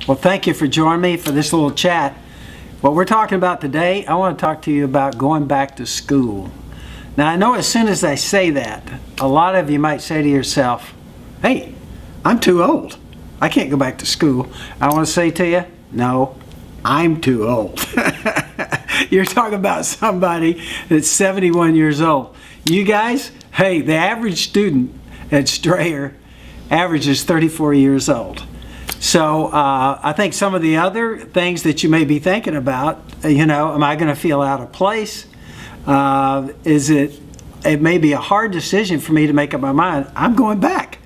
Well, thank you for joining me for this little chat. What we're talking about today, I want to talk to you about going back to school. Now, I know as soon as I say that, a lot of you might say to yourself, hey, I'm too old. I can't go back to school. I want to say to you, no, I'm too old. You're talking about somebody that's 71 years old. You guys, hey, the average student at Strayer averages 34 years old. So I think some of the other things that you may be thinking about, am I going to feel out of place? It may be a hard decision for me to make up my mind. I'm going back.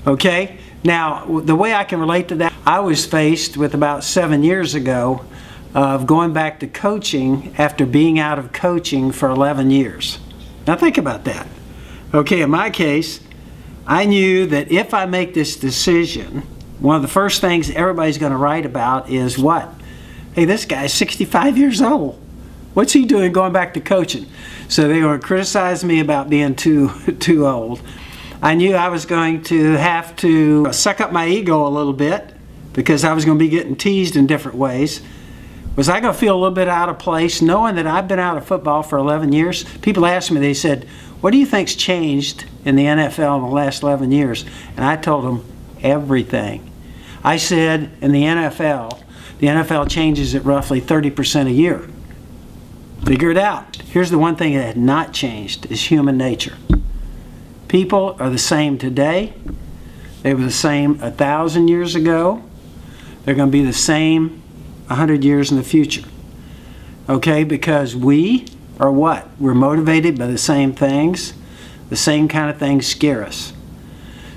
Okay? Now, the way I can relate to that, I was faced with about 7 years ago of going back to coaching after being out of coaching for 11 years. Now think about that. Okay, in my case, I knew that if I make this decision, one of the first things everybody's going to write about is what? Hey, this guy's 65 years old. What's he doing going back to coaching? So they were criticizing me about being too old. I knew I was going to have to suck up my ego a little bit because I was going to be getting teased in different ways. Was I going to feel a little bit out of place knowing that I've been out of football for 11 years? People asked me, they said, what do you think's changed in the NFL in the last 11 years? And I told them, everything. I said in the NFL changes at roughly 30% a year. Figure it out. Here's the one thing that had not changed is human nature. People are the same today. They were the same 1,000 years ago. They're going to be the same 100 years in the future. Okay, because we are what? We're motivated by the same things. The same kind of things scare us.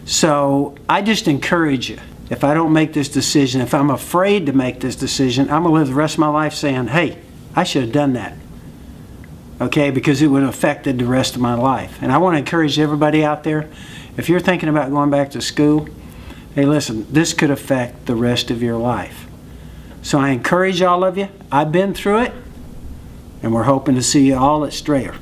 So I just encourage you, if I don't make this decision, if I'm afraid to make this decision, I'm going to live the rest of my life saying, hey, I should have done that. Okay, because it would have affected the rest of my life. And I want to encourage everybody out there, if you're thinking about going back to school, hey, listen, this could affect the rest of your life. So I encourage all of you. I've been through it, and we're hoping to see you all at Strayer.